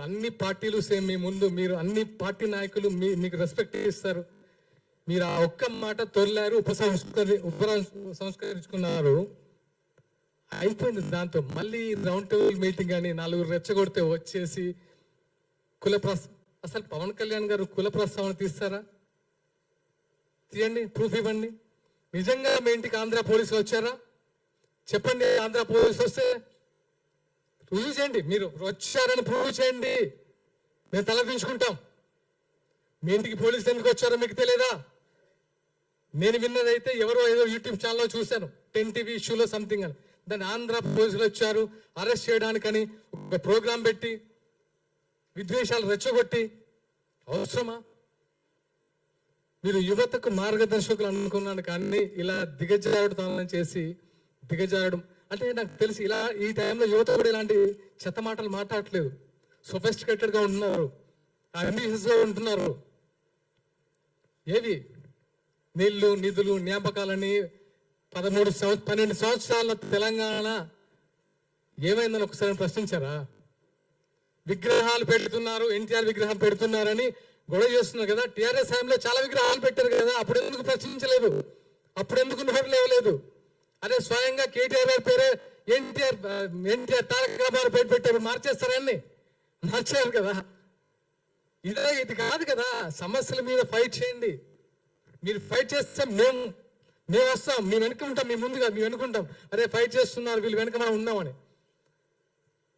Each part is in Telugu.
అన్ని పార్టీలు సేమ్ మీ ముందు, మీరు అన్ని పార్టీ నాయకులు మీకు రెస్పెక్ట్ ఇస్తారు. మీరు ఆ ఒక్క మాట తొలిలారు, సంస్కరించుకున్నారు, అయిపోయింది. దాంతో మళ్ళీ రౌండ్ టేబుల్ మీటింగ్ అని 4 రెచ్చగొడితే వచ్చేసి అసలు పవన్ కళ్యాణ్ గారు కుల ప్రస్తావన తీస్తారా? తీయండి, ప్రూఫ్ ఇవ్వండి. నిజంగా మీ ఇంటికి ఆంధ్ర పోలీసులు వచ్చారా? చెప్పండి. ఆంధ్ర పోలీసులు వస్తే రుజువు చేయండి. మీరు వచ్చారని ప్రూవ్ చేయండి, మేము తలదించుకుంటాం. మీ ఇంటికి పోలీసులు ఎందుకు వచ్చారో మీకు తెలియదా? నేను విన్నదైతే ఎవరో ఏదో యూట్యూబ్ ఛానల్లో చూశాను, 10 టీవీ ఇష్యూలో సంథింగ్ అని. దాన్ని ఆంధ్ర పోలీసులు వచ్చారు అరెస్ట్ చేయడానికని ఒక ప్రోగ్రాం పెట్టి విద్వేషాలు రెచ్చగొట్టి అవసరమా? మీరు యువతకు మార్గదర్శకులు అనుకున్నాను, కానీ ఇలా దిగజారుతానని చేసి దిగజారడం అంటే నాకు తెలిసి ఇలా ఈ టైంలో యువత కూడా ఇలాంటి చెత్త మాటలు మాట్లాడట్లేదు. సొఫిస్టికేటెడ్గా ఉంటున్నారు, అంబిషియస్గా ఉంటున్నారు. ఏవి నీళ్లు నిధులు జ్ఞాపకాలని 12 సంవత్సరాల తెలంగాణ ఏమైందని ఒకసారి ప్రశ్నించారా? విగ్రహాలు పెడుతున్నారు, ఎన్టీఆర్ విగ్రహం పెడుతున్నారని గొడవ చేస్తున్నారు కదా. టీఆర్ఎస్ హయాంలో చాలా విగ్రహాలు పెట్టారు కదా, అప్పుడు ఎందుకు ప్రశ్నించలేదు? అప్పుడు ఎందుకు నోరు లేవలేదు? అదే స్వయంగా కేటీఆర్ గారి పేరే ఎన్టీఆర్ తారక రామారావు పేరు పెట్టారు, మార్చేస్తారని మార్చారు కదా. ఇది కాదు కదా. సమస్యల మీద ఫైట్ చేయండి. మీరు ఫైట్ చేస్తాం, మేము వస్తాం, మేము వెనుక ఉంటాం. మీ ముందుగా మేము వెనుకుంటాం. అరే ఫైట్ చేస్తున్నారు వీళ్ళు, వెనుక మనం ఉన్నామని.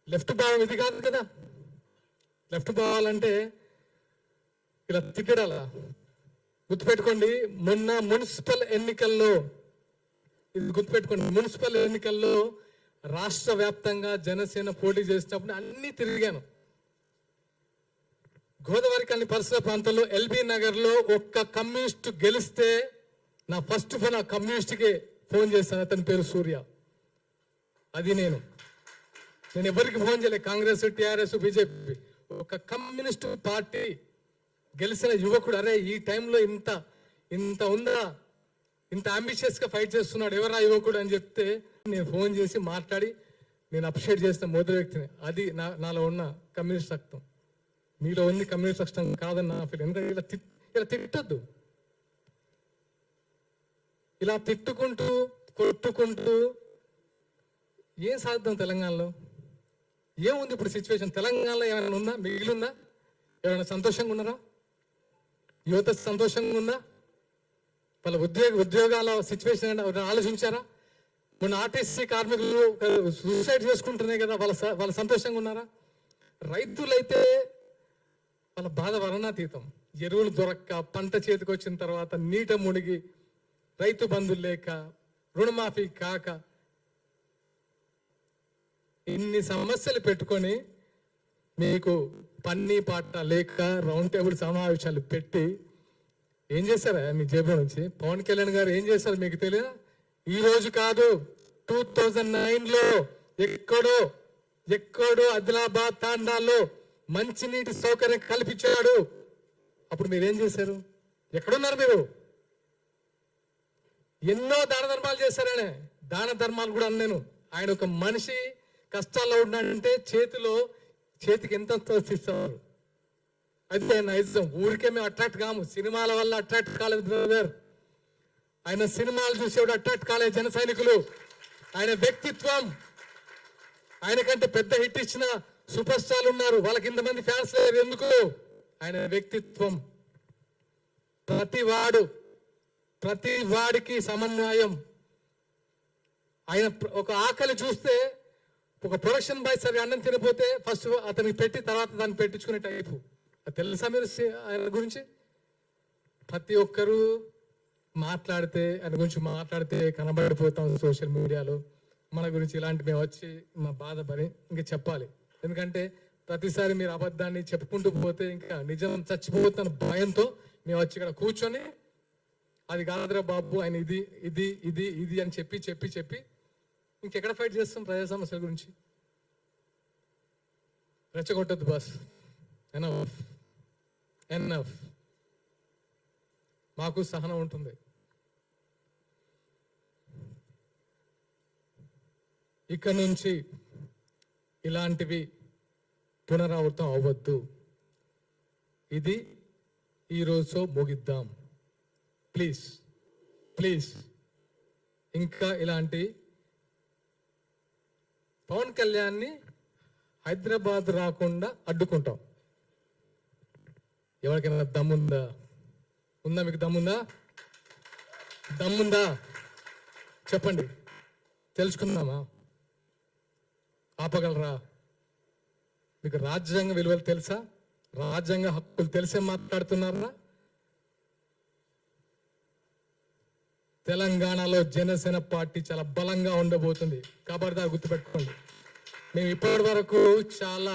లెఫ్ట్ భావం ఇది కాదు కదా. లెఫ్ట్ భావాలంటే ఇలా తిట్టడాలా? గుర్తుపెట్టుకోండి, మొన్న మున్సిపల్ ఎన్నికల్లో, ఇది గుర్తుపెట్టుకోండి, మున్సిపల్ ఎన్నికల్లో రాష్ట్ర వ్యాప్తంగా జనసేన పోటీ చేసినప్పుడు అన్ని తిరిగాను. గోదావరి కని పరిసర ప్రాంతంలో ఎల్బీ నగర్ లో ఒక్క కమ్యూనిస్ట్ గెలిస్తే నా ఫస్ట్ ఫోన్ ఆ కమ్యూనిస్ట్కి ఫోన్ చేశాను. అతని పేరు సూర్య. అది నేను ఎవరికి ఫోన్ చేయలేదు, కాంగ్రెస్ టిఆర్ఎస్ బీజేపీ. ఒక కమ్యూనిస్ట్ పార్టీ గెలిచిన యువకుడు, అరే ఈ టైంలో ఇంత ఉందా, ఇంత అంబిషియస్ గా ఫైట్ చేస్తున్నాడు, ఎవరా యువకుడు అని చెప్తే నేను ఫోన్ చేసి మాట్లాడి నేను అప్రిషియేట్ చేసిన మొదటి వ్యక్తిని. అది నాలో ఉన్న కమ్యూనిస్ట్ రక్తం. మీలో ఉంది కమ్యూనిస్ట్ రక్తం కాదన్న ఫీల్. ఎందుకంటే ఇలా తిట్టద్దు. ఇలా తిట్టుకుంటూ కొట్టుకుంటూ ఏం సాధిద్దాం? తెలంగాణలో ఏముంది ఇప్పుడు సిచ్యువేషన్? తెలంగాణలో ఏమైనా ఉందా? మిగిలిందా? ఎవరైనా సంతోషంగా ఉన్నారా? యువత సంతోషంగా ఉందా? వాళ్ళ ఉద్యోగాల సిచ్యువేషన్ ఆలోచించారా? మొన్న ఆర్టీసీ కార్మికులు సూసైడ్ చేసుకుంటున్నాయి కదా, వాళ్ళ సంతోషంగా ఉన్నారా? రైతులైతే వాళ్ళ బాధ వర్ణాతీతం. ఎరువులు దొరక్క, పంట చేతికి వచ్చిన తర్వాత నీట మునిగి, రైతు బంధులు లేక, రుణమాఫీ కాక, ఇన్ని సమస్యలు పెట్టుకొని మీకు పన్నీ పాట లేక రౌండ్ టేబుల్ సమావేశాలు పెట్టి ఏం చేశారా మీ జేబులో నుంచి? పవన్ కళ్యాణ్ గారు ఏం చేశారు మీకు తెలియదా? ఈ రోజు కాదు, 2009లో ఎక్కడో ఆదిలాబాద్ తాండాల్లో మంచినీటి సౌకర్యం కల్పించాడు. అప్పుడు మీరేం చేశారు? ఎక్కడున్నారు మీరు? ఎన్నో దాన ధర్మాలు చేశారనే. దాన ధర్మాలు కూడా అన్నాను. ఆయన ఒక మనిషి కష్టాల్లో ఉన్నాడంటే చేతికి ఎంత ఇస్తారు. అది ఆయన నైజం. ఊరికే మేము అట్రాక్ట్ కాము, సినిమాల వల్ల అట్రాక్ట్ కాలేదు బ్రదర్. ఆయన సినిమాలు చూసేవాడు అట్రాక్ట్ కాలేదు జన సైనికులు. ఆయన వ్యక్తిత్వం, ఆయనకంటే పెద్ద హిట్ ఇచ్చిన సూపర్ స్టార్లు ఉన్నారు, వాళ్ళకి ఇంతమంది ఫ్యాన్స్ లేరు. ఎందుకు? ఆయన వ్యక్తిత్వం. ప్రతి వాడికి సమన్వయం. ఆయన ఒక ఆకలి చూస్తే, ఒక ప్రొడక్షన్ బాయ్ సరే అన్నం తినపోతే ఫస్ట్ అతనికి పెట్టి తర్వాత దాన్ని పెట్టించుకునే టైపు. తెలుసా మీరు ఆయన గురించి? ప్రతి ఒక్కరూ ఆయన గురించి మాట్లాడితే కనబడిపోతాం సోషల్ మీడియాలో. మన గురించి ఇలాంటి మేము వచ్చి మా బాధ పడి ఇంకా చెప్పాలి. ఎందుకంటే ప్రతిసారి మీరు అబద్ధాన్ని చెప్పుకుంటూ పోతే ఇంకా నిజం చచ్చిపోతున్న భయంతో మేము వచ్చి ఇక్కడ కూర్చొని అది కాదురా బాబు ఆయన ఇది ఇది ఇది ఇది అని చెప్పి ఇంకెక్కడ ఫైట్ చేస్తాం ప్రజా సమస్యల గురించి? రెచ్చగొట్టద్దు బాస్. ఎనఫ్. మాకు సహనం ఉంటుంది. ఇక నుంచి ఇలాంటివి పునరావృతం అవ్వద్దు. ఇది ఈరోజు ముగిద్దాం. Please please. ఇంకా ఇలాంటి పవన్ కళ్యాణ్ని హైదరాబాద్ రాకుండా అడ్డుకుంటాం. ఎవరికైనా దమ్ముందా? ఉందా? మీకు దమ్ముందా? దమ్ముందా చెప్పండి, తెలుసుకుందామా? ఆపగలరా? మీకు రాజ్యాంగ విలువలు తెలుసా? రాజ్యాంగ హక్కులు తెలిసే మాట్లాడుతున్నారా? తెలంగాణలో జనసేన పార్టీ చాలా బలంగా ఉండబోతుంది. కాబట్టి గుర్తుపెట్టుకోండి. మేము ఇప్పటి వరకు చాలా